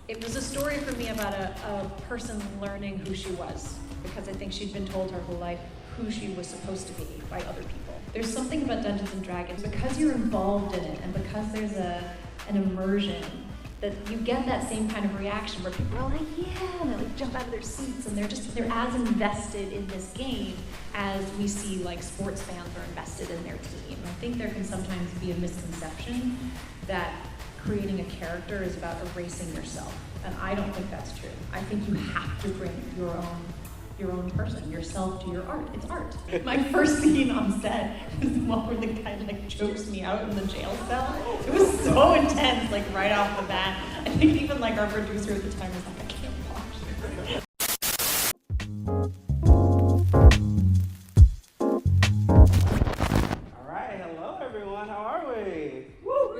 It was a story for me about a person learning who she was, because I think she'd been told her whole life who she was supposed to be by other people. There's something about Dungeons and Dragons, because you're involved in it and because there's an immersion, that you get that same kind of reaction where people are like, yeah, and they like jump out of their seats and they're as invested in this game as we see like sports fans are invested in their team. I think there can sometimes be a misconception that creating a character is about erasing yourself, and I don't think that's true. I think you have to bring your own person, yourself to your art. It's art. My first scene on set was the one where the guy like chokes me out in the jail cell. It was so intense, like right off the bat. I think even like our producer at the time was like, I can't watch this. All right, hello everyone, how are we? Woo!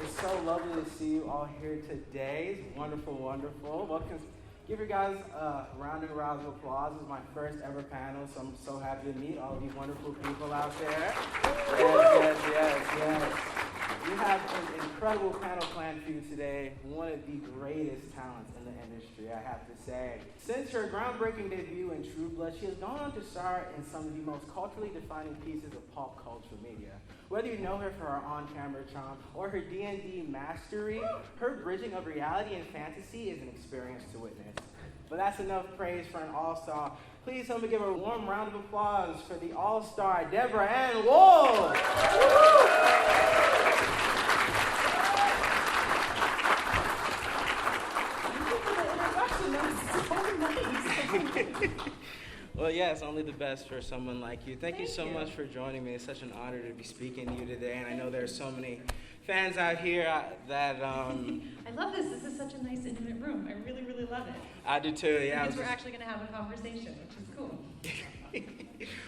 It's so lovely to see you all here today. It's wonderful, wonderful. Welcome. Give you guys a round of applause. This is my first ever panel, so I'm so happy to meet all of you wonderful people out there. Yes. We have an incredible panel planned for you today. One of the greatest talents in the industry, I have to say. Since her groundbreaking debut in True Blood, she has gone on to star in some of the most culturally defining pieces of pop culture media. Whether you know her for her on-camera charm or her D&D mastery, her bridging of reality and fantasy is an experience to witness. But that's enough praise for an all-star. Please help me give a warm round of applause for the all-star Deborah and Woll. Well, yes, only the best for someone like you. Thank you so much for joining me. It's such an honor to be speaking to you today, and I know there are so many fans out here that... I love this. This is such a nice, intimate room. I really, really love it. I do too, yeah. Because we're actually going to have a conversation, which is cool.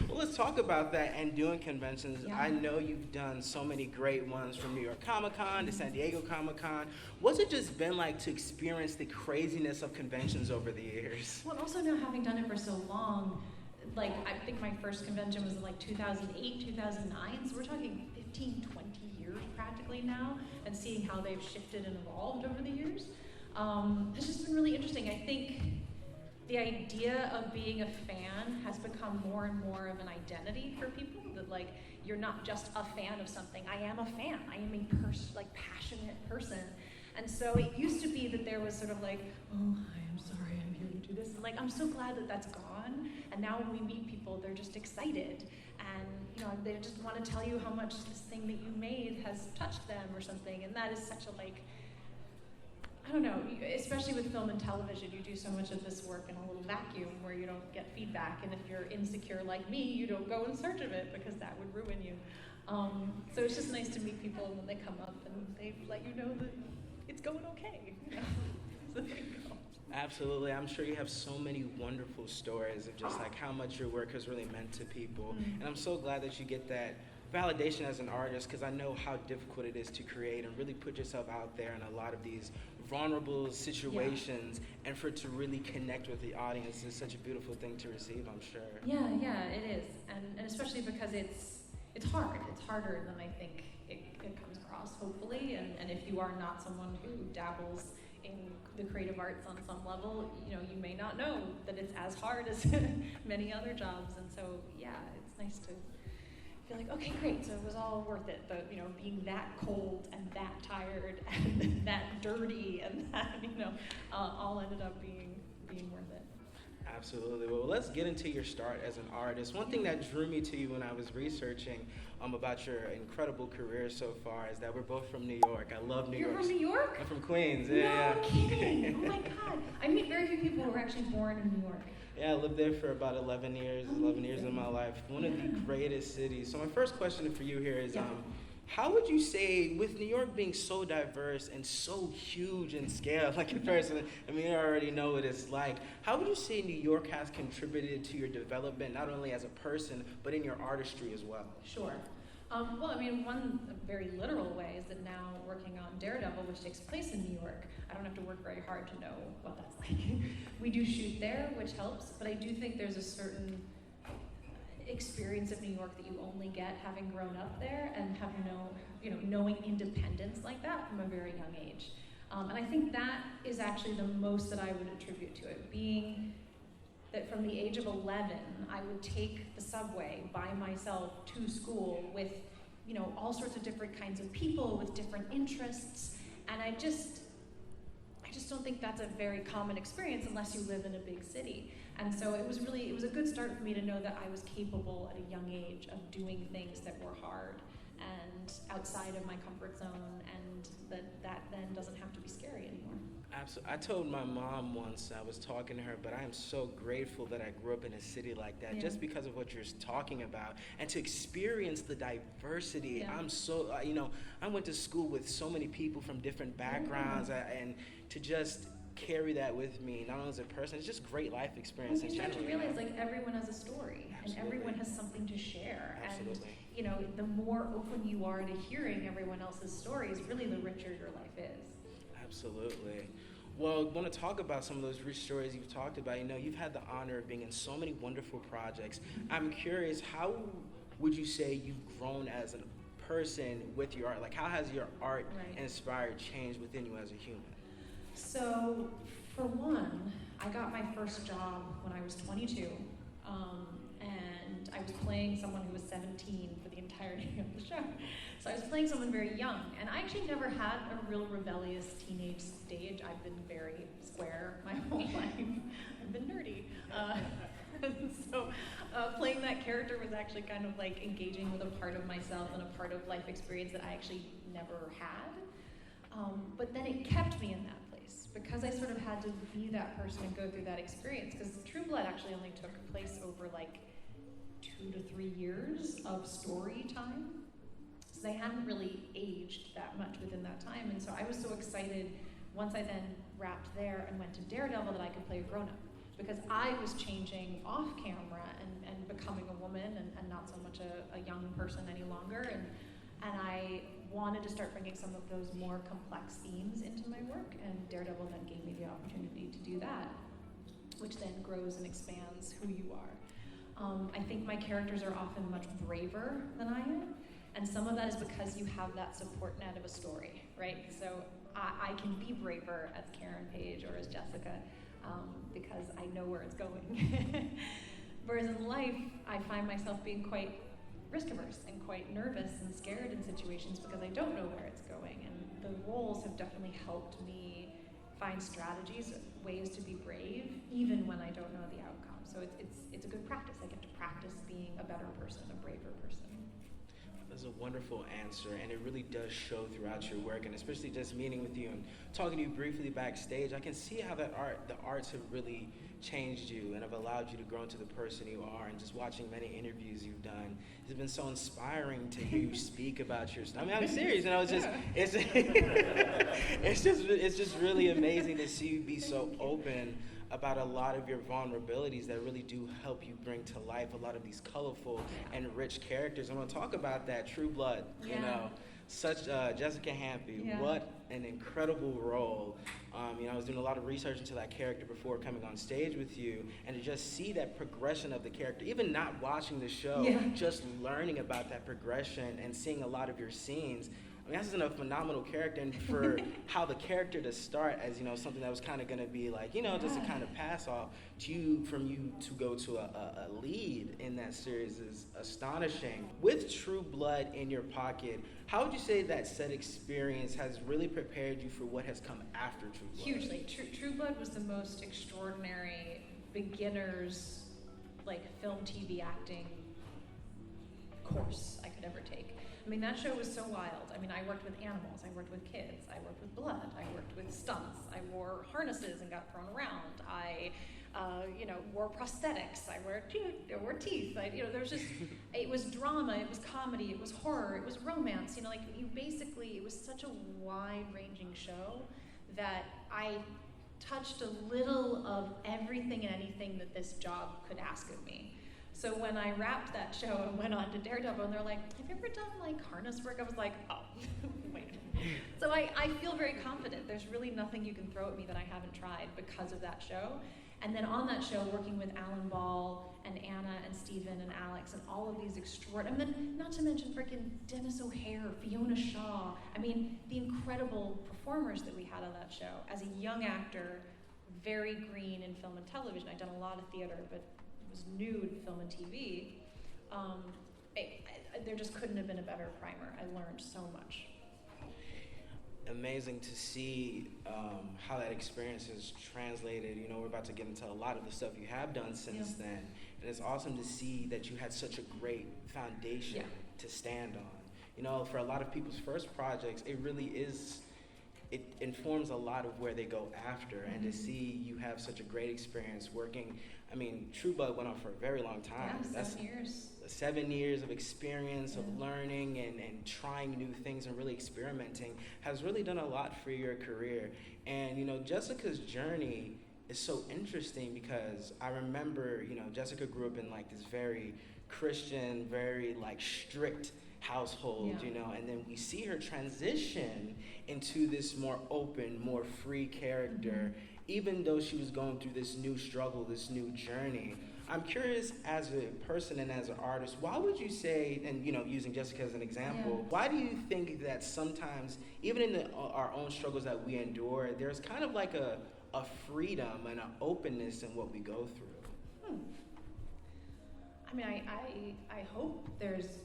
Well, let's talk about that and doing conventions. Yeah. I know you've done so many great ones from New York Comic-Con to San Diego Comic-Con. What's it just been like to experience the craziness of conventions over the years? Well, also now having done it for so long, like I think my first convention was in like 2008, 2009, so we're talking 15, 20 years practically now, and seeing how they've shifted and evolved over the years. It's just been really interesting. I think the idea of being a fan has become more and more of an identity for people, that like you're not just a fan of something. I am a fan. I am a passionate person. And so it used to be that there was sort of like, oh, hi, I'm sorry, I'm here to do this. And like, I'm so glad that that's gone. And now when we meet people, they're just excited. And you know, they just want to tell you how much this thing that you made has touched them or something. And that is such a like, I don't know, especially with film and television, you do so much of this work in a little vacuum where you don't get feedback, and if you're insecure like me, you don't go in search of it because that would ruin you. So it's just nice to meet people when they come up and they let you know that it's going okay. You know? So there you go. Absolutely. I'm sure you have so many wonderful stories of just like how much your work has really meant to people. Mm-hmm. And I'm so glad that you get that validation as an artist, because I know how difficult it is to create and really put yourself out there in a lot of these vulnerable situations, and for it to really connect with the audience is such a beautiful thing to receive, I'm sure. Yeah, it is. And especially because it's hard. It's harder than I think it comes across, hopefully. And if you are not someone who dabbles in the creative arts on some level, you know, you may not know that it's as hard as many other jobs. And so, yeah, it's nice to feel like, okay, great, so it was all worth it. But, you know, being that cold and that tired and that dirty and that, you know, all ended up being worth it. Absolutely. Well, let's get into your start as an artist. One thing that drew me to you when I was researching about your incredible career so far is that we're both from New York. I love New York. You're from New York? I'm from Queens. No kidding. Oh my God. I meet very few people who were actually born in New York. Yeah, I lived there for about 11 years of my life. One of the greatest cities. So my first question for you here is, how would you say, with New York being so diverse and so huge in scale, like in person, I mean, I already know what it's like, how would you say New York has contributed to your development, not only as a person, but in your artistry as well? Sure. Well, I mean, one very literal way is that now working on Daredevil, which takes place in New York, I don't have to work very hard to know what that's like. We do shoot there, which helps, but I do think there's a certain experience of New York that you only get having grown up there and having knowing independence like that from a very young age. And I think that is actually the most that I would attribute to it, being that from the age of 11, I would take the subway by myself to school with, you know, all sorts of different kinds of people with different interests, and I just don't think that's a very common experience unless you live in a big city. And so it was a good start for me to know that I was capable at a young age of doing things that were hard and outside of my comfort zone, and that then doesn't have to be scary anymore. Absolutely. I told my mom once, I was talking to her, but I am so grateful that I grew up in a city like that, just because of what you're talking about, and to experience the diversity. Yeah. I'm so, I went to school with so many people from different backgrounds, and to just carry that with me, not only as a person, it's just great life experience in general. You start to realize, like, everyone has a story, Absolutely. and everyone has something to share. Absolutely. And, you know, the more open you are to hearing everyone else's stories, really the richer your life is. Absolutely. Well, I want to talk about some of those rich stories you've talked about. You know, you've had the honor of being in so many wonderful projects. I'm curious, how would you say you've grown as a person with your art? Like, how has your art inspired change within you as a human? So, for one, I got my first job when I was 22, and I was playing someone who was 17 for the entirety of the show. So I was playing someone very young, and I actually never had a real rebellious teenage stage. I've been very square my whole life. I've been nerdy. So playing that character was actually kind of like engaging with a part of myself and a part of life experience that I actually never had. But then it kept me in that place because I sort of had to be that person and go through that experience, because True Blood actually only took place over like 2 to 3 years of story time. So they hadn't really aged that much within that time. And so I was so excited once I then wrapped there and went to Daredevil that I could play a grown-up, because I was changing off camera and becoming a woman and not so much a young person any longer. And I wanted to start bringing some of those more complex themes into my work, and Daredevil then gave me the opportunity to do that, which then grows and expands who you are. I think my characters are often much braver than I am, and some of that is because you have that support net of a story, right? So I can be braver as Karen Page or as Jessica because I know where it's going. Whereas in life, I find myself being quite risk-averse and quite nervous and scared in situations because I don't know where it's going. And the roles have definitely helped me find strategies, ways to be brave, even when I don't know the outcome. So it's a good practice. I get to practice being a better person, a braver person. That's a wonderful answer, and it really does show throughout your work, and especially just meeting with you and talking to you briefly backstage, I can see how the arts have really changed you and have allowed you to grow into the person you are. And just watching many interviews you've done, it's been so inspiring to hear you speak about your stuff. I mean, I'm serious, it's just really amazing to see you be so open about a lot of your vulnerabilities that really do help you bring to life a lot of these colorful and rich characters. I'm going to talk about that. True Blood, such Jessica Hamby, what an incredible role. I was doing a lot of research into that character before coming on stage with you, and to just see that progression of the character, even not watching the show, just learning about that progression and seeing a lot of your scenes. I mean, that's a phenomenal character, and for how the character to start as, something that was kind of going to be like, just a kind of pass off from you to go to a lead in that series is astonishing. With True Blood in your pocket, how would you say that set experience has really prepared you for what has come after True Blood? Hugely. True Blood was the most extraordinary beginner's, film, TV acting course I could ever take. I mean, that show was so wild. I mean, I worked with animals, I worked with kids, I worked with blood, I worked with stunts, I wore harnesses and got thrown around, I, wore prosthetics, I wore teeth, there was just, it was drama, it was comedy, it was horror, it was romance, it was such a wide-ranging show that I touched a little of everything and anything that this job could ask of me. So when I wrapped that show and went on to Daredevil, and they're like, have you ever done harness work? I was like, oh, wait a minute. So I feel very confident. There's really nothing you can throw at me that I haven't tried because of that show. And then on that show, working with Alan Ball and Anna and Stephen and Alex and all of these extraordinary, and then not to mention freaking Dennis O'Hare, Fiona Shaw. I mean, the incredible performers that we had on that show. As a young actor, very green in film and television. I'd done a lot of theater, but was new to film and TV. There just couldn't have been a better primer. I learned so much. Amazing to see how that experience has translated. You know, we're about to get into a lot of the stuff you have done since then. And it's awesome to see that you had such a great foundation to stand on. You know, for a lot of people's first projects, it really is, it informs a lot of where they go after. Mm-hmm. And to see you have such a great experience working, I mean, True Blood went on for a very long time. Yeah, 7 years. 7 years of experience, of learning and trying new things and really experimenting has really done a lot for your career. And, you know, Jessica's journey is so interesting because I remember, you know, Jessica grew up in like this very Christian, very like strict household, you know, and then we see her transition into this more open, more free character, even though she was going through this new struggle, this new journey. I'm curious, as a person and as an artist, why would you say, and you know, using Jessica as an example, why do you think that sometimes, even in our own struggles that we endure, there's kind of like a freedom and an openness in what we go through? I mean, I hope there's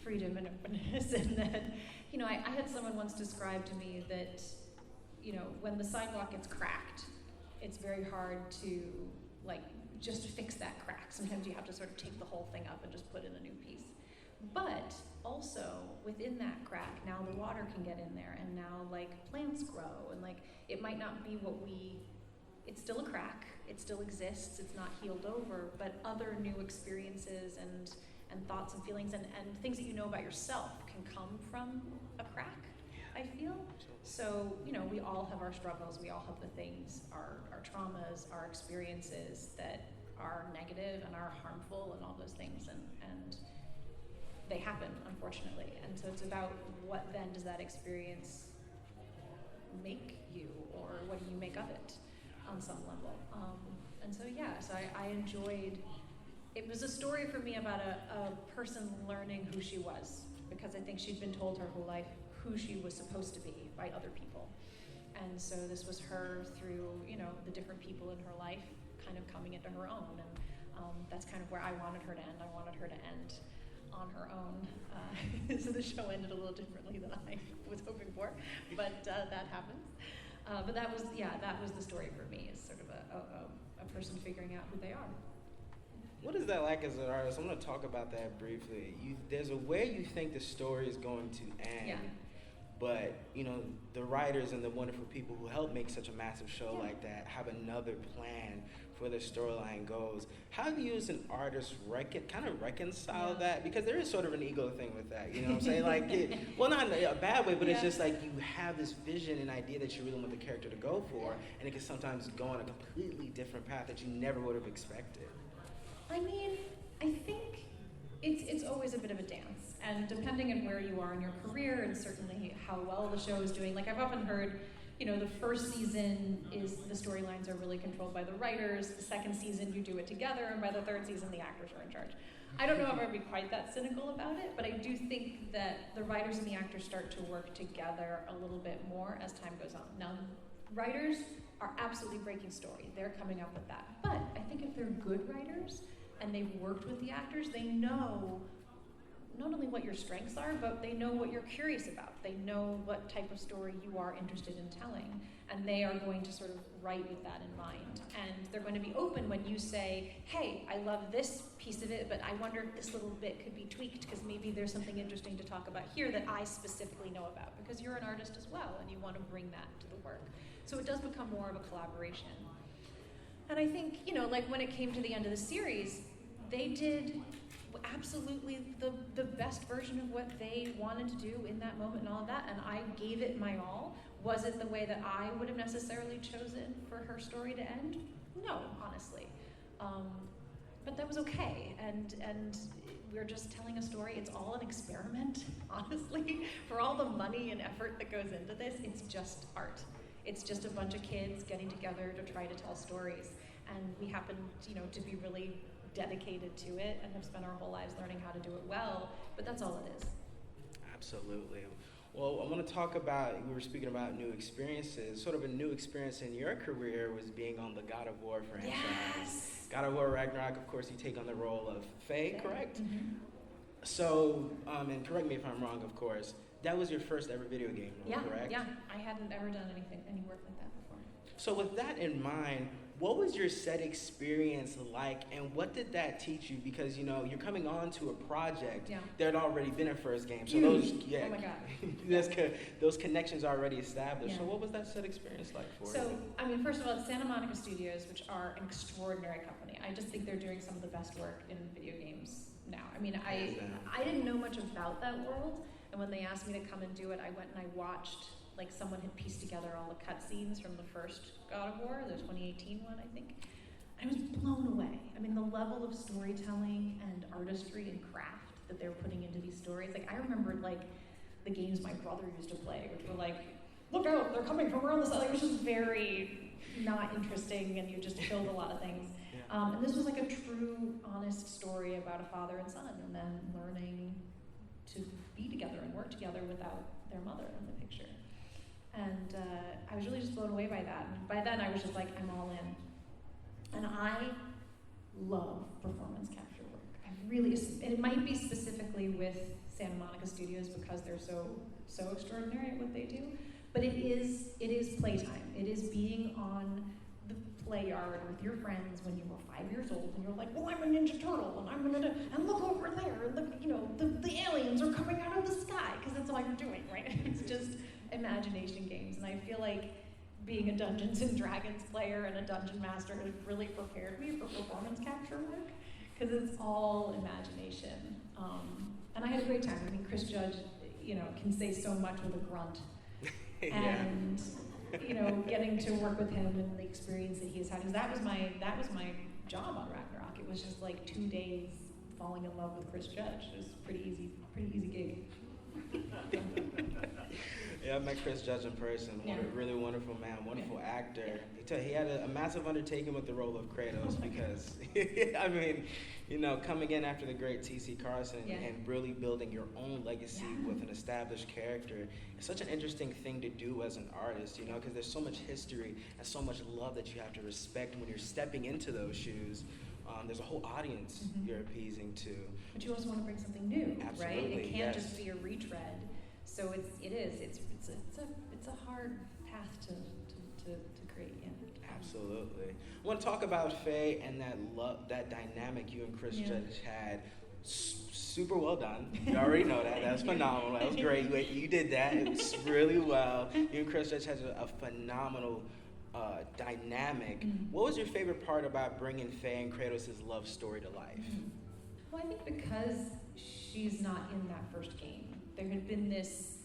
freedom and openness in that. You know, I had someone once describe to me that, you know, when the sidewalk gets cracked, it's very hard to, like, just to fix that crack. Sometimes you have to sort of take the whole thing up and just put in a new piece. But also, within that crack, now the water can get in there, and now, like, plants grow, and, like, it might not be it's still a crack, it still exists, it's not healed over, but other new experiences and thoughts and feelings and things that you know about yourself can come from a crack, I feel. So, you know, we all have our struggles, we all have the things, our traumas, our experiences that are negative and are harmful and all those things, and they happen, unfortunately. And so it's about what then does that experience make you, or what do you make of it on some level? And so, so I enjoyed, it was a story for me about a person learning who she was, because I think she'd been told her whole life who she was supposed to be by other people. And so this was her through, you know, the different people in her life kind of coming into her own. And that's kind of where I wanted her to end. I wanted her to end on her own. So the show ended a little differently than I was hoping for, but that happens. But that was the story for me, is sort of a person figuring out who they are. What is that like as an artist? I'm going to talk about that briefly. There's a way you think the story is going to end, but, you know, the writers and the wonderful people who help make such a massive show like that have another plan for the storyline goes. How do you as an artist kind of reconcile that? Because there is sort of an ego thing with that, you know what I'm saying? Like, well, not in a bad way, but it's just like you have this vision and idea that you really want the character to go for, and it can sometimes go on a completely different path that you never would have expected. I mean, I think it's always a bit of a dance, and depending on where you are in your career and certainly how well the show is doing, like I've often heard, you know, the first season is the storylines are really controlled by the writers, the second season you do it together, and by the third season the actors are in charge. I don't know if I'd be quite that cynical about it, but I do think that the writers and the actors start to work together a little bit more as time goes on. Now, writers are absolutely breaking story. They're coming up with that. But I think if they're good writers and they've worked with the actors, they know not only what your strengths are, but they know what you're curious about. They know what type of story you are interested in telling, and they are going to sort of write with that in mind. And they're going to be open when you say, hey, I love this piece of it, but I wonder if this little bit could be tweaked, because maybe there's something interesting to talk about here that I specifically know about, because you're an artist as well, and you want to bring that to the work. So it does become more of a collaboration. And I think, you know, like when it came to the end of the series, they did absolutely the best version of what they wanted to do in that moment and all of that, and I gave it my all. Was it the way that I would have necessarily chosen for her story to end? No, honestly. But that was okay, and we're just telling a story. It's all an experiment, honestly. For all the money and effort that goes into this, it's just art. It's just a bunch of kids getting together to try to tell stories. and we happen, to be really dedicated to it and have spent our whole lives learning how to do it well, but that's all it is. Absolutely. Well, I want to talk about, we were speaking about new experiences. Sort of a new experience in your career was being on the God of War franchise. Yes! God of War Ragnarök, of course, you take on the role of Faye, correct? Mm-hmm. So, and correct me if I'm wrong, of course, that was your first ever video game role, correct? Yeah, I hadn't ever done any work like that before. So with that in mind, what was your set experience like, and what did that teach you? Because, you're coming on to a project that had already been a first game. So oh my God. those connections are already established. Yeah. So what was that set experience like for you? So, first of all, it's Santa Monica Studios, which are an extraordinary company. I just think they're doing some of the best work in video games now. I didn't know much about that world, and when they asked me to come and do it, I went and I watched, like someone had pieced together all the cutscenes from the first God of War, the 2018 one, I think. I was blown away. The level of storytelling and artistry and craft that they were putting into these stories. Like, I remembered, the games my brother used to play, which were like, look out, they're coming from around the side. Like, it was just very not interesting, and you just filled a lot of things. Yeah. And this was like a true, honest story about a father and son, and then learning to be together and work together without their mother in the picture. And I was really just blown away by that. And by then I was just like, I'm all in. And I love performance capture work. And it might be specifically with Santa Monica Studios because they're so extraordinary at what they do. But it is playtime. It is being on the play yard with your friends when you were 5 years old, and you're like, well, I'm a Ninja Turtle, and look over there, and the aliens are coming out of the sky, because that's all you're doing, right? It's just imagination games. And I feel like being a Dungeons and Dragons player and a dungeon master has really prepared me for performance capture work, because it's all imagination. And I had a great time. Chris Judge, can say so much with a grunt. And getting to work with him and the experience that he's had, because that was my job on Ragnarök. It was just like 2 days falling in love with Chris Judge. It was a pretty easy gig. Yeah, I met Chris Judge in person. Really wonderful man, wonderful actor. He had a massive undertaking with the role of Kratos because, coming in after the great T.C. Carson and really building your own legacy with an established character, it's such an interesting thing to do as an artist, because there's so much history and so much love that you have to respect when you're stepping into those shoes. There's a whole audience you're appeasing to. But you also want to bring something new, Absolutely, right? It can't just be a retread. So it's a hard path to create. Yeah. Absolutely. I want to talk about Faye and that love, that dynamic you and Chris Judge had. Super well done. You already know that. That was phenomenal. That was great. You did that. It was really well. You and Chris Judge had a phenomenal dynamic. What was your favorite part about bringing Faye and Kratos' love story to life? Well, I think because she's not in that first game, there had been this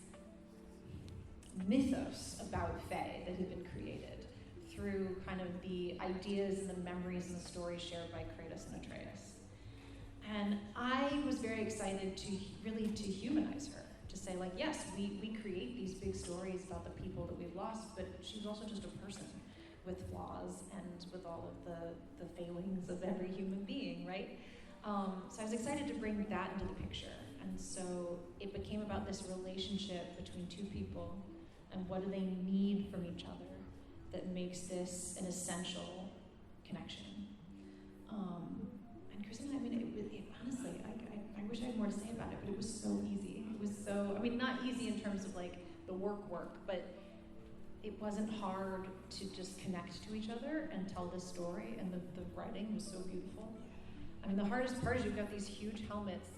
mythos about Faye that had been created through kind of the ideas and the memories and the stories shared by Kratos and Atreus. And I was very excited to humanize her, to say, like, yes, we create these big stories about the people that we've lost, but she's also just a person with flaws and with all of the failings of every human being, right? So I was excited to bring that into the picture. And so it became about this relationship between two people and what do they need from each other that makes this an essential connection. And Chris and I, honestly, I wish I had more to say about it, but it was so easy. It was so, not easy in terms of like the work, but it wasn't hard to just connect to each other and tell this story, and the writing was so beautiful. The hardest part is you've got these huge helmets,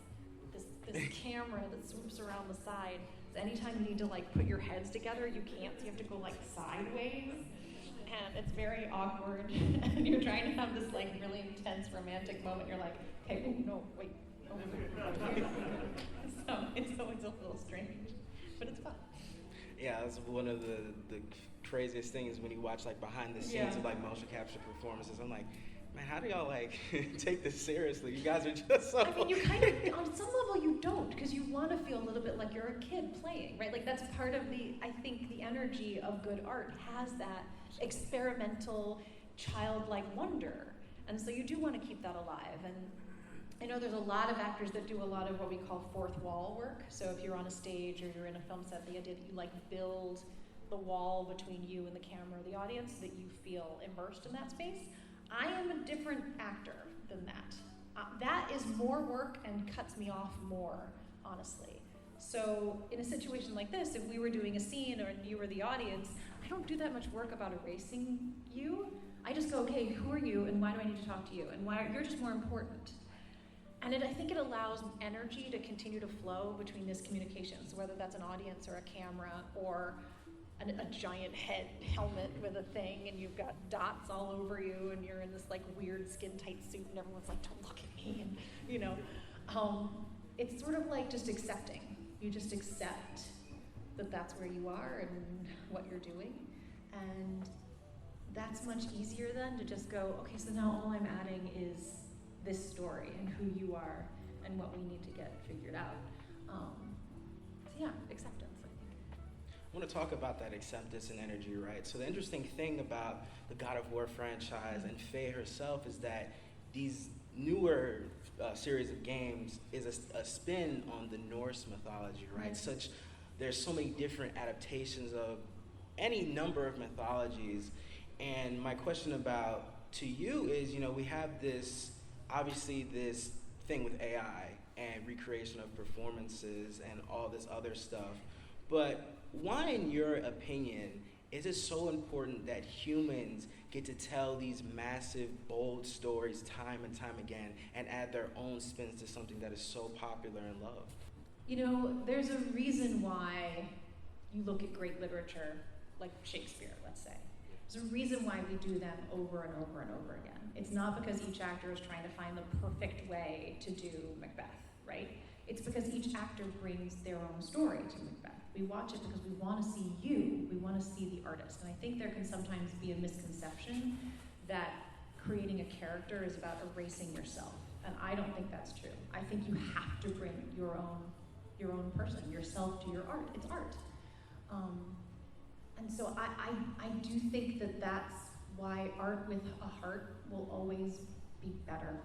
this camera that swoops around the side. So anytime you need to like put your heads together, you can't, so you have to go like sideways. And it's very awkward. And you're trying to have this like really intense romantic moment. You're like, okay, oh, no, wait. Oh, so it's always a little strange, but it's fun. Yeah, that's one of the craziest things when you watch like behind the scenes of like motion capture performances. I'm like, man, how do y'all like take this seriously? You guys are just so... you kind of, on some level you don't, because you want to feel a little bit like you're a kid playing, right? Like that's part of I think the energy of good art has that experimental, childlike wonder. And so you do want to keep that alive. And I know there's a lot of actors that do a lot of what we call fourth wall work. So if you're on a stage or you're in a film set, the idea that you like build the wall between you and the camera or the audience so that you feel immersed in that space. I am a different actor than that. That is more work and cuts me off more, honestly. So in a situation like this, if we were doing a scene or you were the audience, I don't do that much work about erasing you. I just go, okay, who are you and why do I need to talk to you? And why you're just more important. And I think it allows energy to continue to flow between this communication. So whether that's an audience or a camera or a giant head helmet with a thing and you've got dots all over you and you're in this like weird skin-tight suit and everyone's like, don't look at me. And it's sort of like just accepting. You just accept that that's where you are and what you're doing. And that's much easier then to just go, okay, so now all I'm adding is this story and who you are and what we need to get figured out. So yeah, acceptance, I think. I want to talk about that acceptance and energy, right? So the interesting thing about the God of War franchise and Faye herself is that these newer series of games is a spin on the Norse mythology, right? There's so many different adaptations of any number of mythologies. And my question to you is, we have this thing with AI and recreation of performances and all this other stuff. But why, in your opinion, is it so important that humans get to tell these massive, bold stories time and time again and add their own spins to something that is so popular and loved? There's a reason why you look at great literature, like Shakespeare, let's say. There's a reason why we do them over and over and over again. It's not because each actor is trying to find the perfect way to do Macbeth, right? It's because each actor brings their own story to Macbeth. We watch it because we want to see you. We want to see the artist. And I think there can sometimes be a misconception that creating a character is about erasing yourself. And I don't think that's true. I think you have to bring your own person, yourself to your art. It's art. And so I do think that that's why art with a heart will always be better.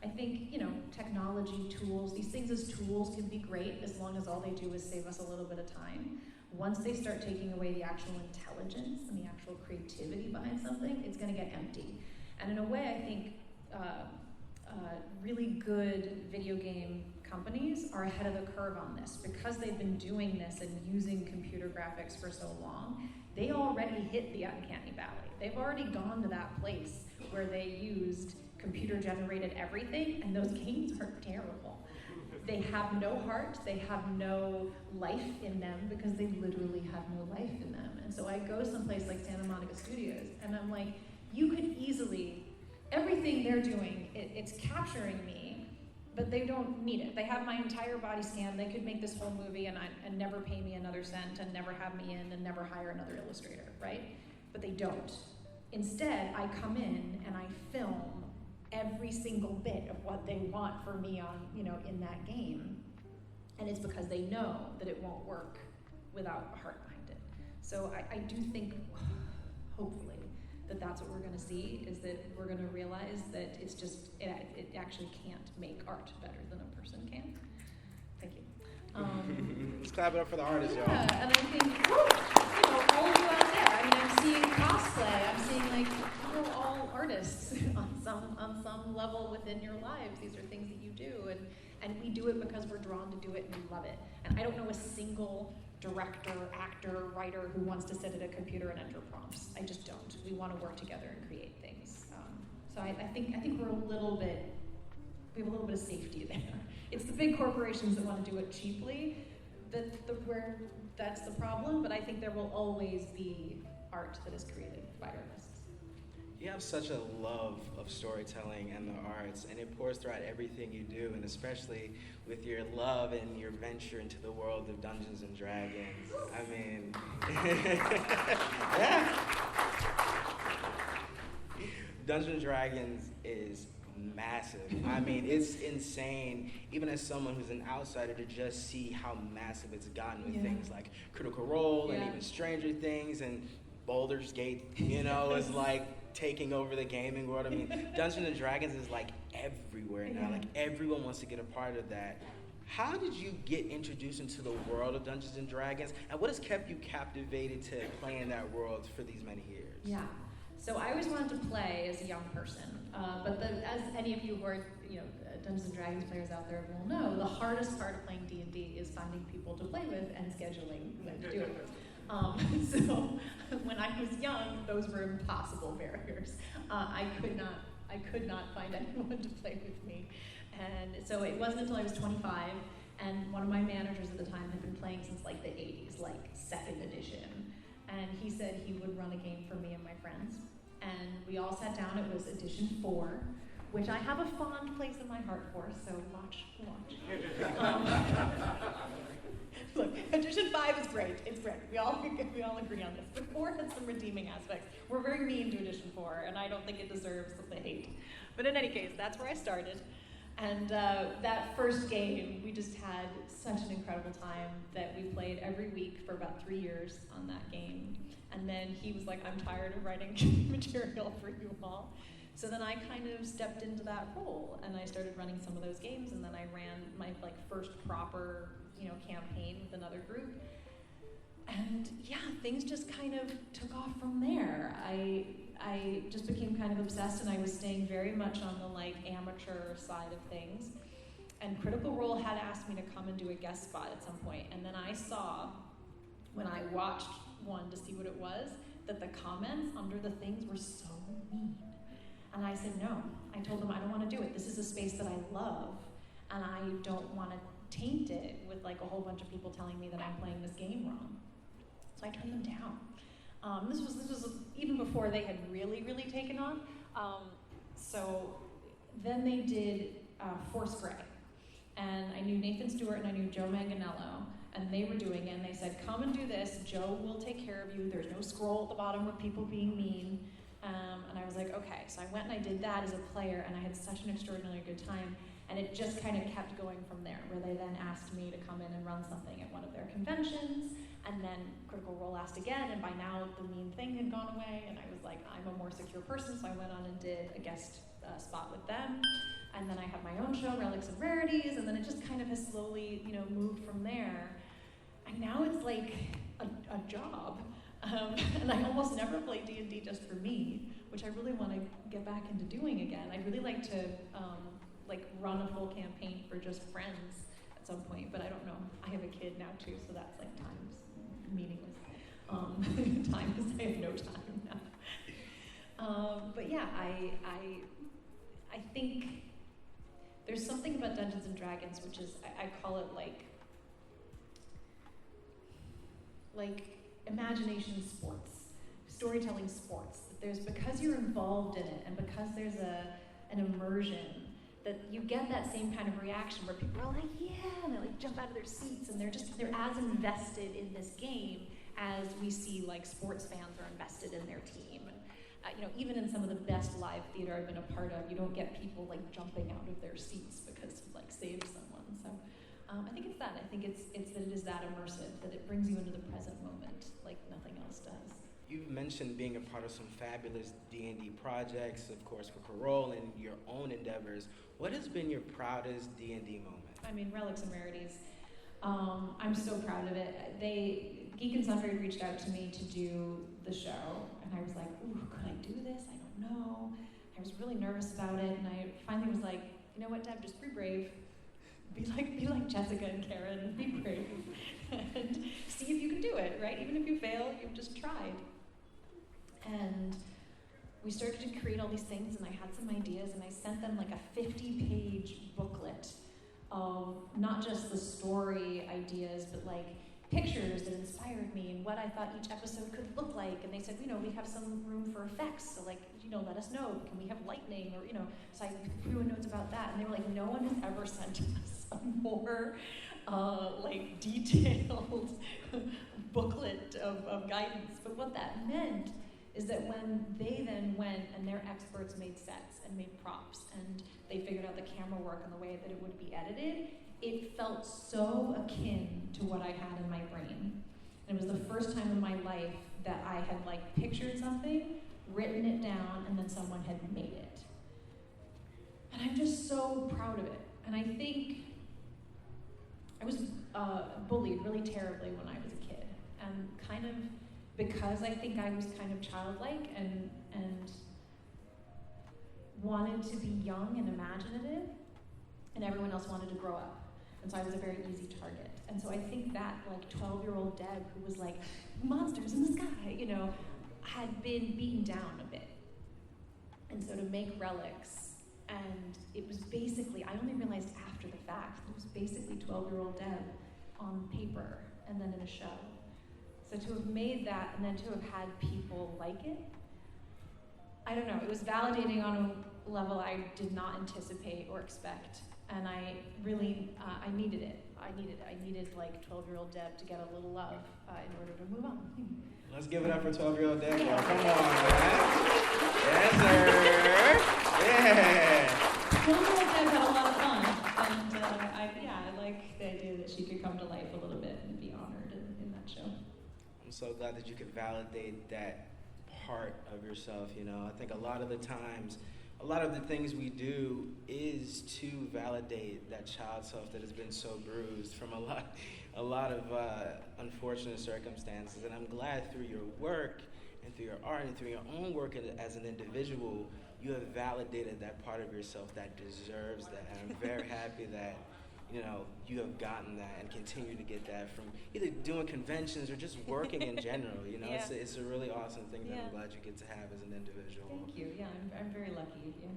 I think, technology, tools, these things as tools can be great as long as all they do is save us a little bit of time. Once they start taking away the actual intelligence and the actual creativity behind something, it's going to get empty. And in a way, I think really good video game companies are ahead of the curve on this because they've been doing this and using computer graphics for so long. They already hit the uncanny valley. They've already gone to that place where they used computer-generated everything, and those games are terrible. They have no heart, they have no life in them because they literally have no life in them. And so I go someplace like Santa Monica Studios, and I'm like, you could easily, everything they're doing, it's capturing me, but they don't need it. They have my entire body scanned. They could make this whole movie and never pay me another cent and never have me in and never hire another illustrator, right? But they don't. Instead, I come in and I film every single bit of what they want for me on, in that game. And it's because they know that it won't work without a heart behind it. So I do think, hopefully, that's what we're going to see, is that we're going to realize that it's just, it actually can't make art better than a person can. Thank you. Let's clap it up for the artists, y'all. Yeah, and I think, all of you out there, I'm seeing cosplay, I'm seeing you're all artists on some level within your lives. These are things that you do, and we do it because we're drawn to do it and we love it. And I don't know a single director, actor, writer who wants to sit at a computer and enter prompts. I just don't. We want to work together and create things. So I think we have a little bit of safety there. It's the big corporations that want to do it cheaply where that's the problem, but I think there will always be art that is created by artists. You have such a love of storytelling and the arts, and it pours throughout everything you do, and especially with your love and your venture into the world of Dungeons and Dragons. I mean, yeah. Dungeons and Dragons is massive. I mean, it's insane, even as someone who's an outsider, to just see how massive it's gotten with things like Critical Role and even Stranger Things and Baldur's Gate, is taking over the gaming world. I mean, Dungeons and Dragons is like everywhere now. Like everyone wants to get a part of that. How did you get introduced into the world of Dungeons and Dragons, and what has kept you captivated to play in that world for these many years? Yeah. So I always wanted to play as a young person, but as any of you who are, Dungeons and Dragons players out there will know, the hardest part of playing D&D is finding people to play with and scheduling when to do it. So when I was young, those were impossible barriers. I could not find anyone to play with me, and so it wasn't until I was 25, and one of my managers at the time had been playing since like the 80s, like 2nd edition. And he said he would run a game for me and my friends. And we all sat down. It was edition 4, which I have a fond place in my heart for, so watch. Look, edition 5 is great. It's great. We all agree on this. But 4 had some redeeming aspects. We're very mean to edition 4, and I don't think it deserves the hate. But in any case, that's where I started. And that first game, we just had such an incredible time that we played every week for about 3 years on that game. And then he was like, I'm tired of writing material for you all. So then I kind of stepped into that role, and I started running some of those games, and then I ran my first proper campaign with another group. And yeah, things just kind of took off from there. I just became kind of obsessed, and I was staying very much on the amateur side of things. And Critical Role had asked me to come and do a guest spot at some point, and then I saw, when I watched one to see what it was, that the comments under the things were so mean. And I said no. I told them I don't want to do it. This is a space that I love, and I don't want to taint it with a whole bunch of people telling me that I'm playing this game wrong. So I turned them down. This was even before they had really taken on. So then they did Force Grey. And I knew Nathan Stewart and I knew Joe Manganiello, and they were doing it, and they said, come and do this, Joe will take care of you, there's no scroll at the bottom with people being mean. And I was like, okay. So I went and I did that as a player, and I had such an extraordinarily good time, and it just kind of kept going from there, where they then asked me to come in and run something at one of their conventions. And then Critical Role asked again, and by now the mean thing had gone away, and I was like, I'm a more secure person, so I went on and did a guest spot with them. And then I had my own show, Relics and Rarities, and then it just kind of has slowly, moved from there. And now it's like a job. And I almost never play D&D just for me, which I really want to get back into doing again. I'd really like to run a full campaign for just friends at some point, but I don't know. I have a kid now too, so that's time's meaningless. Time is, I have no time now. But yeah, I think there's something about Dungeons and Dragons, which is, I call it like imagination sports, storytelling sports. Because you're involved in it, and because there's an immersion, that you get that same kind of reaction where people are like, yeah, and they jump out of their seats, and they're as invested in this game as we see sports fans are invested in their team. And even in some of the best live theater I've been a part of, you don't get people jumping out of their seats because you saved someone. So I think it's that. I think it's that it is that immersive, that it brings you into the present moment like nothing else does. You've mentioned being a part of some fabulous D&D projects, of course, for Critical and your own endeavors. What has been your proudest D&D moment? I mean, Relics and Rarities. I'm so proud of it. Geek and Sundry reached out to me to do the show, and I was like, ooh, could I do this? I don't know. I was really nervous about it, and I finally was like, you know what, Deb, just be brave. Be like Jessica and Karen, and be brave, and see if you can do it, right? Even if you fail, you've just tried. And we started to create all these things, and I had some ideas, and I sent them a 50-page booklet of not just the story ideas, but pictures that inspired me and what I thought each episode could look like. And they said, we have some room for effects, so let us know. Can we have lightning? Or, so I threw in notes about that. And they were like, no one has ever sent us a more detailed booklet of guidance. But what that meant is that when they then went and their experts made sets and made props and they figured out the camera work and the way that it would be edited, it felt so akin to what I had in my brain. And it was the first time in my life that I had pictured something, written it down, when someone had made it. And I'm just so proud of it. And I think I was bullied really terribly when I was a kid. And kind of because I think I was kind of childlike and wanted to be young and imaginative, and everyone else wanted to grow up. And so I was a very easy target. And so I think that like 12-year-old Deb who was like, monsters in the sky, you know, had been beaten down a bit. And so to make relics, and it was basically, I only realized after the fact, it was basically 12-year-old Deb on paper and then in a show. So to have made that and then to have had people like it, I don't know, it was validating on a level I did not anticipate or expect. And I really, I needed it. I needed like 12-year-old Deb to get a little love in order to move on. Let's give it up for 12-year-old Deborah. Come on, man. Yes, sir. Yeah. 12-year-old Deb had a lot of fun. And I like the idea that she could come to life a little bit and be honored in that show. I'm so glad that you could validate that part of yourself, you know. I think a lot of the times, a lot of the things we do is to validate that child self that has been so bruised from a lot of unfortunate circumstances. And I'm glad through your work and through your art and through your own work as an individual, you have validated that part of yourself that deserves that. And I'm very happy that, you know, you have gotten that and continue to get that from either doing conventions or just working in general. You know, Yeah. it's a really awesome thing that Yeah. I'm glad you get to have as an individual. Thank you. Yeah, I'm very lucky. Yeah.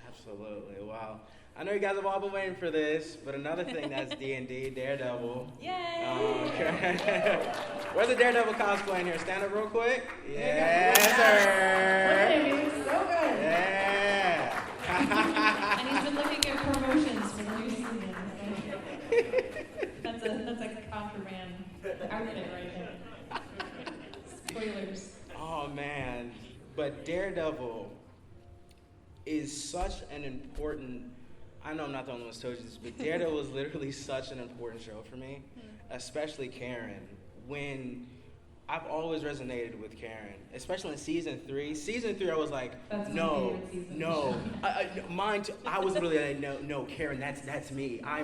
Absolutely. Wow. I know you guys have all been waiting for this, but another thing that's D&D, Daredevil. Yay! Okay. Where's the Daredevil cosplay in here? Stand up real quick. Yes, sir. Look, so good. Yeah. And he's been looking at promotions for the new season. That's a contraband outfit right there. Spoilers. Oh, man. But Daredevil is such an important, I know I'm not the only one who's told you this, but Daredevil is literally such an important show for me, especially Karen. When I've always resonated with Karen, especially in season 3. Season 3, I was like, that's no. Mine too. I was really like, no, Karen, that's me. I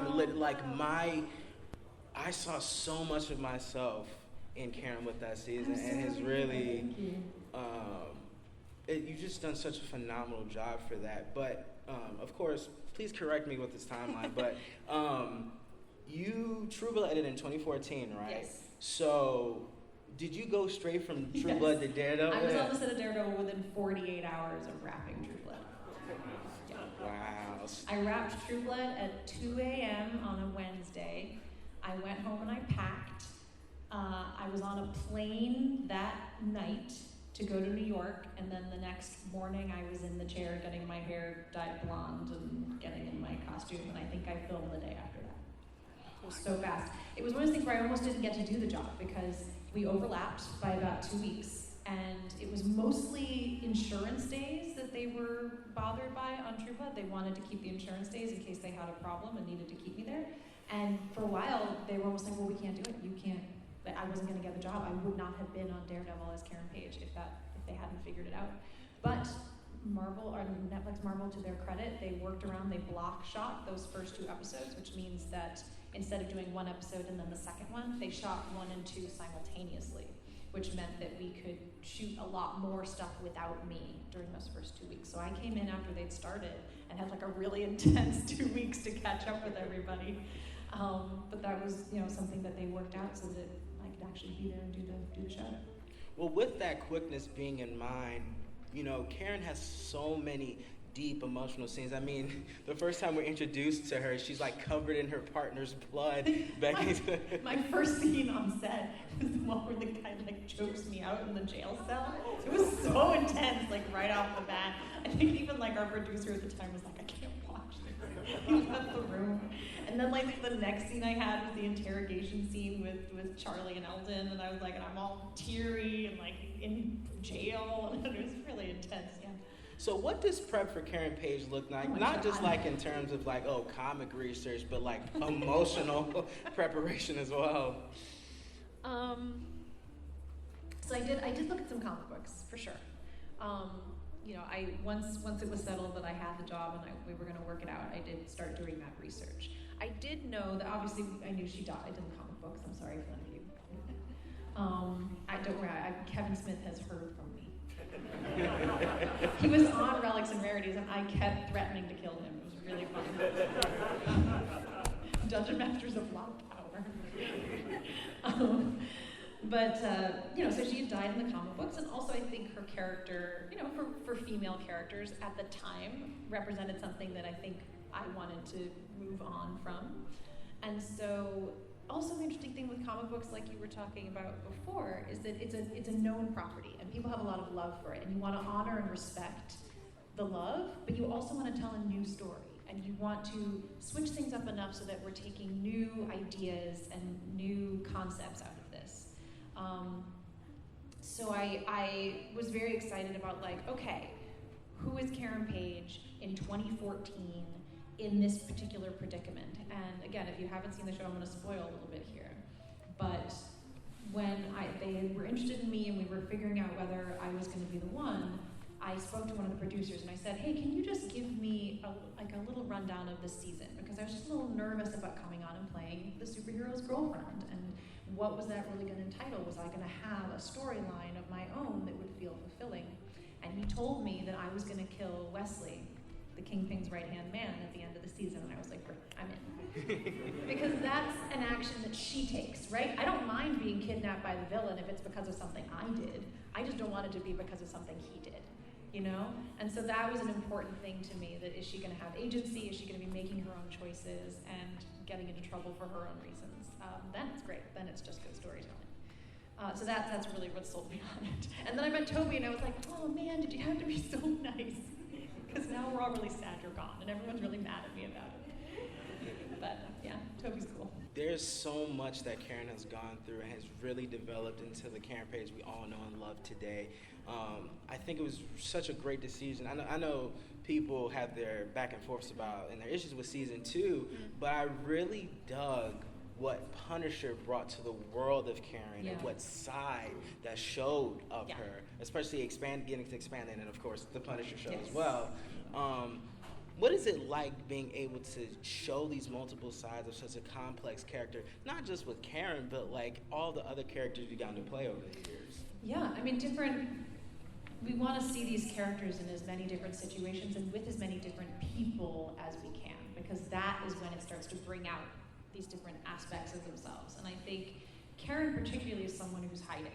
saw so much of myself in Karen with that season, and it's really, you've just done such a phenomenal job for that. But of course, please correct me with this timeline. But you True Blood ended in 2014, right? Yes. So did you go straight from True Blood to Daredevil? I was on the set of Daredevil within 48 hours of wrapping True Blood. Yeah. Wow. I wrapped True Blood at 2 a.m. on a Wednesday. I went home and I packed. I was on a plane that night to go to New York, and then the next morning I was in the chair getting my hair dyed blonde and getting in my costume, and I think I filmed the day after that. It was so fast. It was one of those things where I almost didn't get to do the job because we overlapped by about 2 weeks, and it was mostly insurance days that they were bothered by on True Blood. They wanted to keep the insurance days in case they had a problem and needed to keep me there. And for a while, they were almost like, well, we can't do it. You can't. I wasn't going to get the job. I would not have been on Daredevil as Karen Page if they hadn't figured it out. But Netflix Marvel, to their credit, they worked around, they block shot those first 2 episodes, which means that instead of doing 1 episode and then the second one, they shot 1 and 2 simultaneously, which meant that we could shoot a lot more stuff without me during those first 2 weeks. So I came in after they'd started and had like a really intense 2 weeks to catch up with everybody. But that was, something that they worked out so that I could actually be there and do the show. Well, with that quickness being in mind, Karen has so many deep emotional scenes. I mean, the first time we're introduced to her, she's like covered in her partner's blood. My first scene on set was the one where the guy like chokes me out in the jail cell. It was so intense, like right off the bat. I think even like our producer at the time was like, I can't watch this. He left the room. And then like the next scene I had was the interrogation scene with Charlie and Eldon, and I was like, and I'm all teary and like in jail, and it was really intense. Yeah. So what does prep for Karen Page look like? Not just like in terms of like, comic research, but like emotional preparation as well. So I did look at some comic books for sure. once it was settled that I had the job and we were going to work it out, I did start doing that research. I did know that obviously I knew she died in the comic books. I'm sorry for none of you. Don't worry, Kevin Smith has heard from me. He was on Relics and Rarities and I kept threatening to kill him. It was really fun. Dungeon Masters of lot of power. So she had died in the comic books, and also I think her character, for female characters at the time, represented something that I think I wanted to move on from. And so, also the interesting thing with comic books, like you were talking about before, is that it's a known property, and people have a lot of love for it, and you want to honor and respect the love, but you also want to tell a new story. And you want to switch things up enough so that we're taking new ideas and new concepts out of this. So I was very excited about okay, who is Karen Page in 2014 in this particular predicament? And again, if you haven't seen the show, I'm going to spoil a little bit here. But when they were interested in me and we were figuring out whether I was going to be the one, I spoke to one of the producers and I said, hey, can you just give me a little rundown of this season? Because I was just a little nervous about coming on and playing the superhero's girlfriend. And what was that really going to entitle? Was I going to have a storyline of my own that would feel fulfilling? And he told me that I was going to kill Wesley, the Kingpin's right-hand man, at the end of the season. And I was like, I'm in. Because that's an action that she takes, right? I don't mind being kidnapped by the villain if it's because of something I did. I just don't want it to be because of something he did. And so that was an important thing to me, that is she going to have agency? Is she going to be making her own choices and getting into trouble for her own reasons? Then it's great. Then it's just good storytelling. So that's really what sold me on it. And then I met Toby and I was like, oh man, did you have to be so nice? Because now we're all really sad you're gone and everyone's really mad at me about it. But yeah, Toby's cool. There's so much that Karen has gone through and has really developed into the Karen Page we all know and love today. I think it was such a great decision. I know people have their back and forths about and their issues with season 2, but I really dug what Punisher brought to the world of Karen and what side that showed of her, especially getting to expand it, and of course the Punisher show as well. What is it like being able to show these multiple sides of such a complex character, not just with Karen, but all the other characters you got to play over the years? Yeah, I mean, we want to see these characters in as many different situations and with as many different people as we can, because that is when it starts to bring out these different aspects of themselves. And I think Karen particularly is someone who's hiding.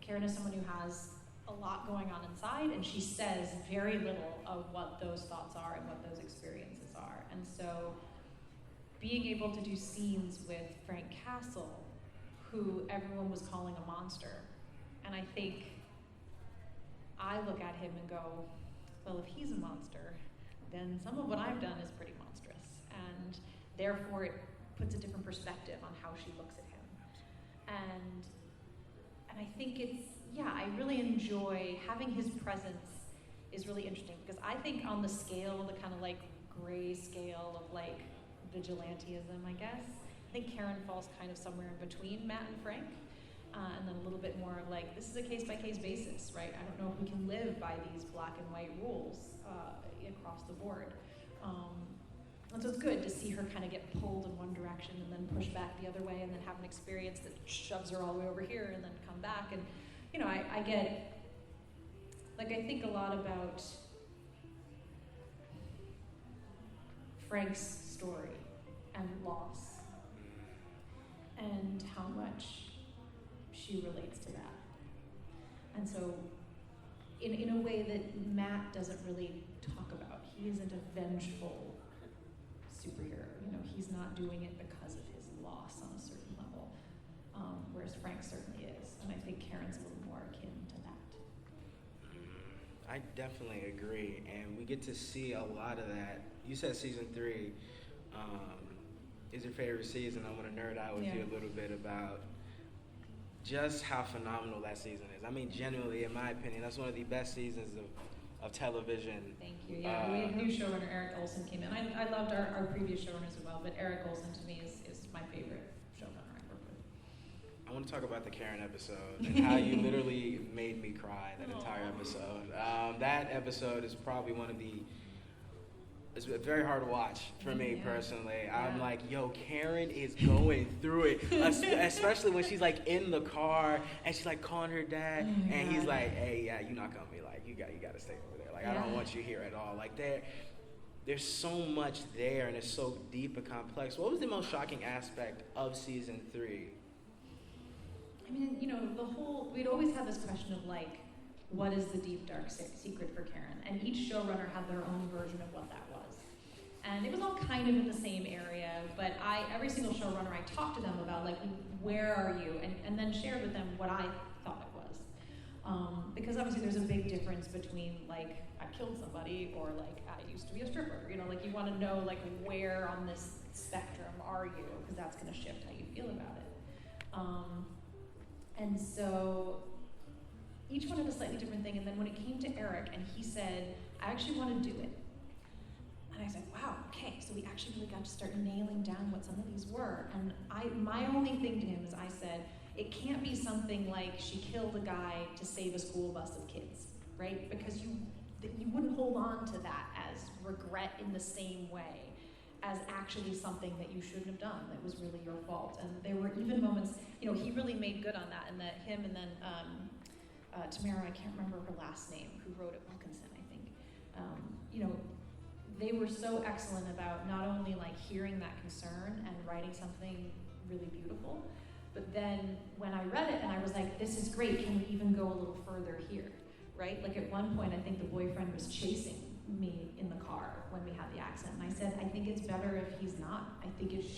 Karen is someone who has a lot going on inside, and she says very little of what those thoughts are and what those experiences are. And so being able to do scenes with Frank Castle, who everyone was calling a monster, and I think I look at him and go, well, if he's a monster, then some of what I've done is pretty monstrous. And therefore it puts a different perspective on how she looks at him. And I think I really enjoy having his presence is really interesting, because I think on the scale, the kind of gray scale of vigilantism, I guess, I think Karen falls kind of somewhere in between Matt and Frank. And then a little bit more of this is a case-by-case basis, right? I don't know if we can live by these black and white rules across the board. And so it's good to see her kind of get pulled in one direction and then push back the other way, and then have an experience that shoves her all the way over here and then come back. And, I get, I think a lot about Frank's story and loss and how much she relates to that. And so in a way that Matt doesn't really talk about. He isn't a vengeful superhero. He's not doing it because of his loss on a certain level, whereas Frank certainly is. And I think Karen's a little more akin to that. I definitely agree, and we get to see a lot of that. You said season 3 is your favorite season. I want to nerd out with you a little bit about just how phenomenal that season is. I mean, genuinely, in my opinion, that's one of the best seasons of television. Thank you. Yeah, we had new showrunner Eric Olson came in. I loved our previous showrunners as well, but Eric Olson to me is my favorite showrunner I worked with. I want to talk about the Karen episode and how you literally made me cry that entire episode. That episode is probably it's very hard to watch for me personally. I'm like, yo, Karen is going through it, especially when she's like in the car and she's like calling her dad, and he's like, hey, yeah, you're not gonna be like, you got to stay over there. Like, I don't want you here at all. Like, there's so much there, and it's so deep and complex. What was the most shocking aspect of season 3? I mean, we'd always have this question of like, what is the deep, dark secret for Karen? And each showrunner had their own version of what that was. And it was all kind of in the same area, but every single showrunner, I talked to them about like, where are you? And then shared with them what I thought it was. Because obviously there's a big difference between like, I killed somebody or like, I used to be a stripper. Like you want to know like, where on this spectrum are you? Because that's going to shift how you feel about it. And so each one had a slightly different thing. And then when it came to Eric and he said, I actually want to do it. And I said, wow, okay, so we actually really got to start nailing down what some of these were. And my only thing to him is I said, it can't be something like she killed a guy to save a school bus of kids, right? Because you wouldn't hold on to that as regret in the same way as actually something that you shouldn't have done that was really your fault. And there were even moments, he really made good on that, and that him and then Tamara, I can't remember her last name, who wrote it, Wilkinson, I think. They were so excellent about not only like hearing that concern and writing something really beautiful, but then when I read it and I was like, this is great, can we even go a little further here, right? Like at one point, I think the boyfriend was chasing me in the car when we had the accident, and I said, I think it's better if he's not. I think it's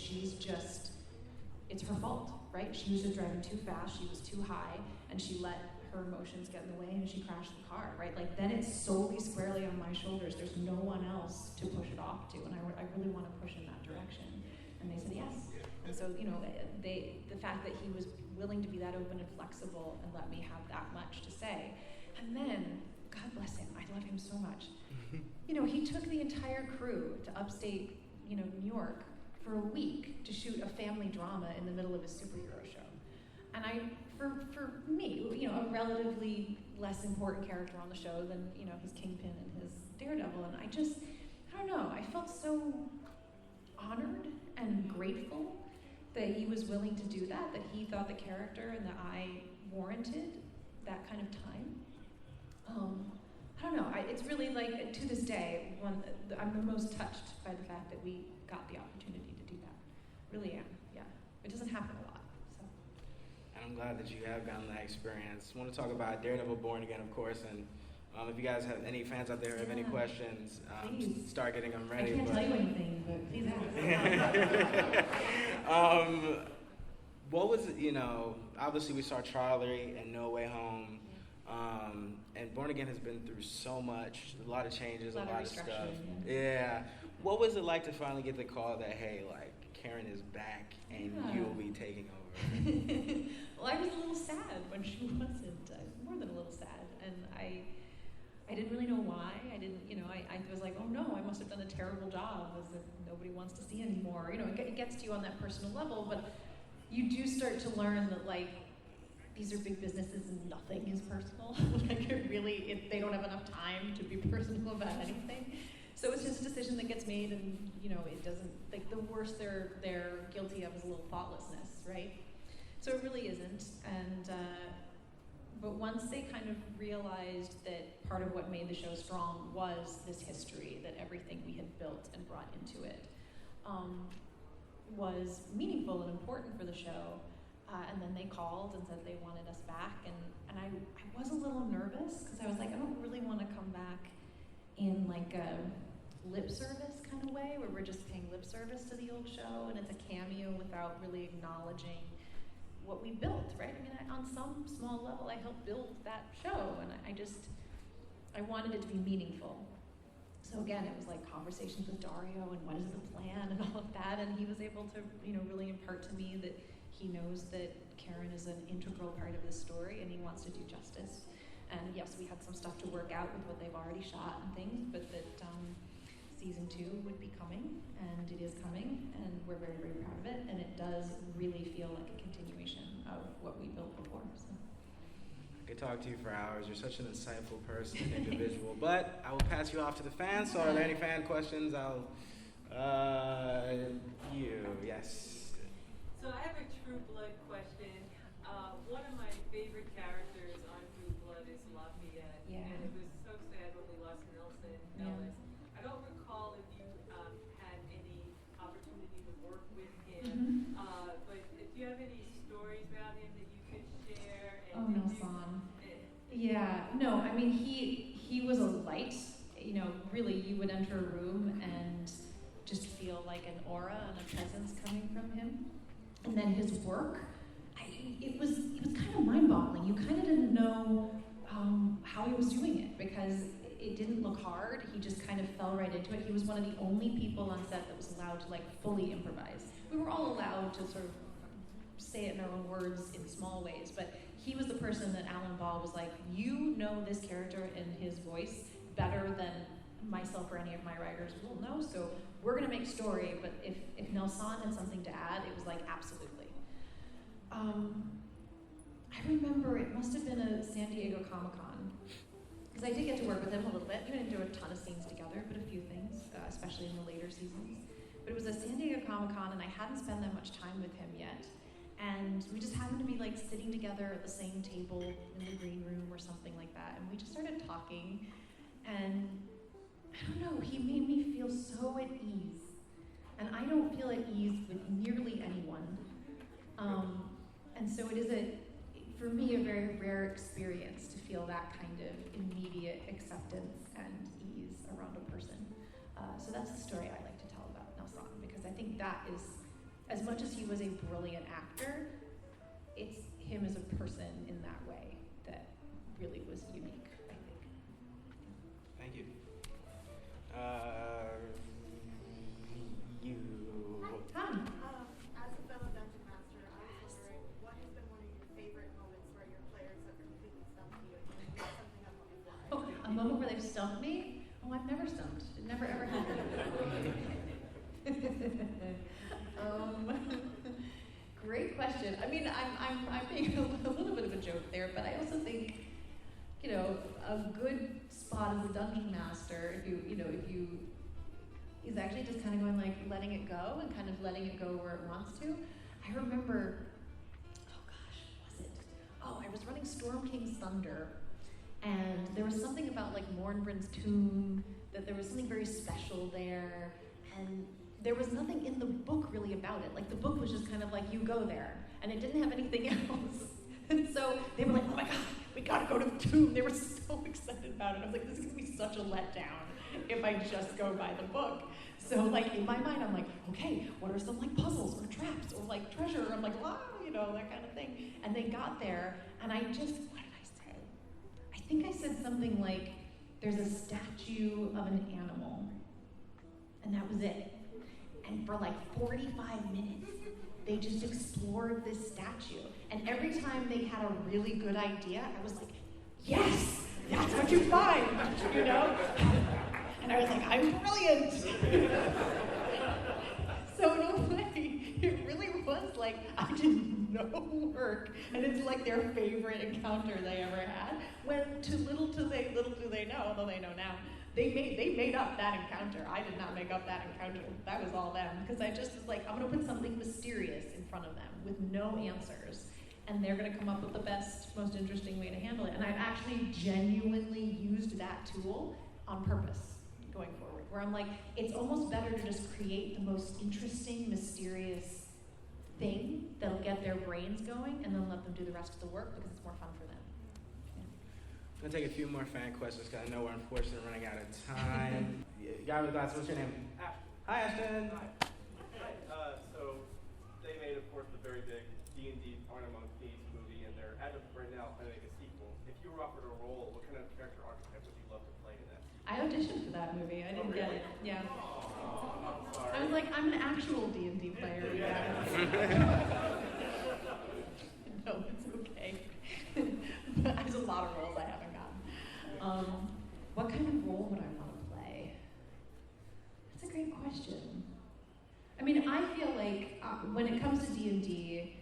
her fault, right? She was just driving too fast, she was too high, and she let her emotions get in the way and she crashed the car, right? Like then it's solely squarely on my shoulders. There's no one else to push it off to, and I really want to push in that direction. And they said yes. And so, the fact that he was willing to be that open and flexible and let me have that much to say. And then, God bless him, I love him so much. He took the entire crew to upstate, New York for a week to shoot a family drama in the middle of his superhero show. And for me, a relatively less important character on the show than, his Kingpin and his Daredevil. And I don't know, I felt so honored and grateful that he was willing to do that he thought the character and that I warranted that kind of time. I don't know, it's really like, to this day, I'm the most touched by the fact that we got the opportunity to do that. Really am, yeah. It doesn't happen a lot. I'm glad that you have gotten that experience. I want to talk about Daredevil Born Again, of course, and if you guys have any fans out there have any questions, start getting them ready. I can't tell you anything, but please ask. What was it, obviously we saw Charlie and No Way Home, and Born Again has been through so much, a lot of changes, a lot of stuff. Yeah. What was it like to finally get the call that, hey, like, Karen is back and you'll be taking over? Well, I was a little sad when she wasn't, more than a little sad, and I didn't really know why. I didn't, I was like, oh no, I must have done a terrible job, as if nobody wants to see anymore. It gets to you on that personal level, but you do start to learn that like, these are big businesses and nothing is personal. Like they don't have enough time to be personal about anything. So it's just a decision that gets made, and it doesn't, like the worst they're guilty of is a little thoughtlessness, right? So it really isn't. And but once they kind of realized that part of what made the show strong was this history, that everything we had built and brought into it was meaningful and important for the show. And then they called and said they wanted us back, and I was a little nervous because I was like, I don't really want to come back in like a lip service kind of way where we're just paying lip service to the old show and it's a cameo without really acknowledging what we built, right? I mean, on some small level, I helped build that show, and I wanted it to be meaningful. So again, it was like conversations with Dario and what is the plan and all of that, and he was able to, really impart to me that he knows that Karen is an integral part of this story and he wants to do justice. And yes, we had some stuff to work out with what they've already shot and things, but that season 2 would be coming, and it is coming, and we're very, very proud of it, and it does really feel like a continuation of what we built before. So. I could talk to you for hours. You're such an insightful person and individual. But I will pass you off to the fans. So are there any fan questions? Yes. So I have a True Blood question. One of my favorite characters on True Blood is Lafayette. Yeah. And it was so sad when we lost Nelsan, Ellis. I don't recall if you had any opportunity to work with him, but if you have any stories about him that you could share. And Nelsan. Yeah, no, I mean, he was a light. You know, really, you would enter a room and just feel like an aura and a presence coming from him. And then his work, it was kind of mind-boggling. You kind of didn't know how he was doing it because it didn't look hard. He just kind of fell right into it. He was one of the only people on set that was allowed to like fully improvise. We were all allowed to sort of say it in our own words in small ways, but he was the person that Alan Ball was like, you know this character and his voice better than myself or any of my writers will know, so we're gonna make story, but if Nelsan had something to add, it was like, absolutely. I remember it must have been a San Diego Comic-Con, because I did get to work with him a little bit. We didn't do a ton of scenes together, but a few things, especially in the later seasons. But it was a San Diego Comic-Con, and I hadn't spent that much time with him yet. And we just happened to be like sitting together at the same table in the green room or something like that. And we just started talking, and I don't know, he made me feel so at ease. And I don't feel at ease with nearly anyone. And so it is, for me, a very rare experience to feel that kind of immediate acceptance and ease around a person. So that's the story I like to tell about Nelsan, because I think that is, as much as he was a brilliant actor, it's him as a person in that way that really was unique, I think. Thank you. Tom. As a fellow dungeon master, I was wondering, what has been one of your favorite moments where your players have completely stumped you and you made something up on the fly? Oh, a moment where they've stumped me? Oh, I've never stumped. It never ever happened. Great question. I mean, I'm being a little bit of a joke there, but I also think, you know, a good spot as a dungeon master, if you is actually just kind of going like letting it go and kind of letting it go where it wants to. I remember, I was running Storm King's Thunder, and there was something about like Mornbryn's tomb, that there was something very special there, and there was nothing in the book really about it. Like the book was just kind of like, you go there, and it didn't have anything else. And so they were like, oh my God, we gotta go to the tomb. They were so excited about it. I was like, this is gonna be such a letdown if I just go by the book. So like in my mind, I'm like, okay, what are some like puzzles or traps or like treasure? I'm like, wow, you know, that kind of thing. And they got there, and what did I say? I think I said something like, there's a statue of an animal, and that was it. And for like 45 minutes, they just explored this statue. And every time they had a really good idea, I was like, yes, that's what you find, you know? And I was like, I'm brilliant. So in a way, it really was like, I did no work. And it's like their favorite encounter they ever had. When little do they know, although they know now, they made up that encounter. I did not make up that encounter. That was all them. Because I just was like, I'm gonna put something mysterious in front of them with no answers. And they're gonna come up with the best, most interesting way to handle it. And I've actually genuinely used that tool on purpose going forward, where I'm like, it's almost better to just create the most interesting, mysterious thing that'll get their brains going and then let them do the rest of the work because it's more fun for them. I'm gonna take a few more fan questions because I know we're unfortunately running out of time. Guy with glasses, what's your name? Hi, Ashton. Hi. So they made, of course, the very big D&D Art Among Thieves movie, and they're at it right now planning a sequel. If you were offered a role, what kind of character archetype would you love to play in that? I auditioned for that movie. I didn't get it. Yeah. I'm sorry. I was like, I'm an actual D&D player. No, it's okay. There's a lot of roles I haven't gotten. What kind of role would I want to play? That's a great question. I mean, I feel like when it comes to D&D,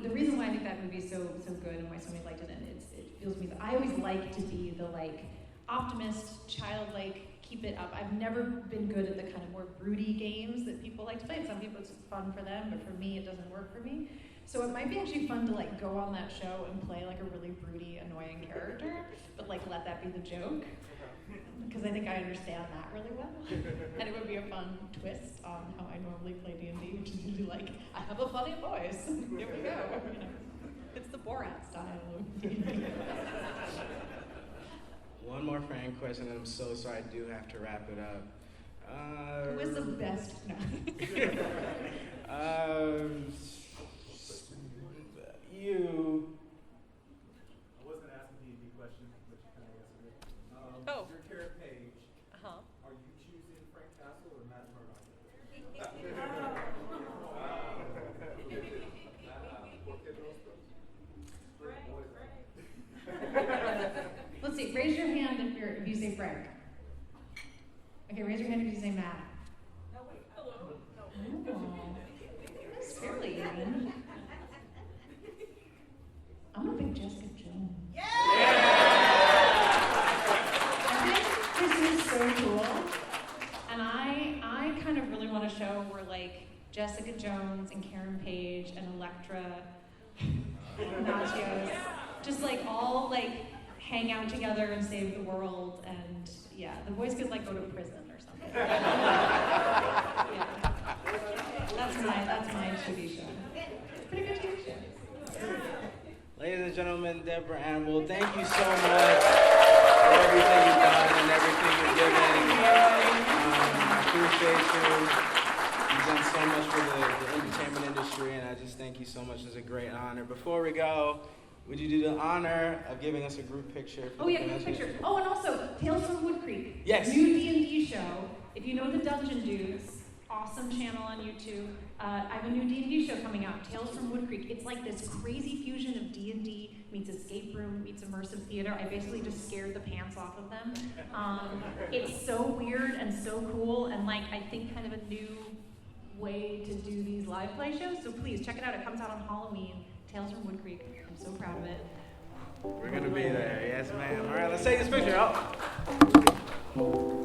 the reason why I think that movie is so good and why so many liked it, and it feels me that I always like to be the like optimist, childlike, keep it up. I've never been good at the kind of more broody games that people like to play. And some people it's fun for them, but for me it doesn't work for me. So it might be actually fun to like go on that show and play like a really broody, annoying character, but like let that be the joke. Because I think I understand that really well. And it would be a fun twist on how I normally play D&D, which is usually like, I have a funny voice. Here we go. You know, it's the Borat style of D&D. One more fan question, and I'm so sorry, I do have to wrap it up. Who is the best? No. You. I wasn't asking D&D questions, but you kind of answered it. Oh. Your character page. Uh-huh. Are you choosing Frank Castle or Matt Murdock? Let's see, raise your hand if you say Frank. Okay, raise your hand if you say Matt. No, wait, hello. Oh, that's fairly even. I'm gonna pick Jessica Jones. I think this is so cool. And I kind of really want a show where like Jessica Jones and Karen Page and Electra Nachios just like all like hang out together and save the world, and yeah, the boys could like go to prison or something. Yeah. That's my TV show. It's a pretty good TV show. Ladies and gentlemen, Deborah and Woll, thank you so much for everything you've done and everything you're giving. I appreciate you. You've done so much for the entertainment industry, and I just thank you so much. It's a great honor. Before we go, would you do the honor of giving us a group picture? Oh yeah, group picture. Oh, and also, Tales from Woodcreek. Yes. New D&D show. If you know the Dungeon Dudes, awesome channel on YouTube. I have a new D&D show coming out, Tales from Woodcreek. It's like this crazy fusion of D&D meets escape room meets immersive theater. I basically just scared the pants off of them. It's so weird and so cool, and like I think kind of a new way to do these live play shows. So please check it out. It comes out on Halloween. Tales from Woodcreek. I'm so proud of it. We're gonna be there. Yes, ma'am. All right, let's take this picture. Oh.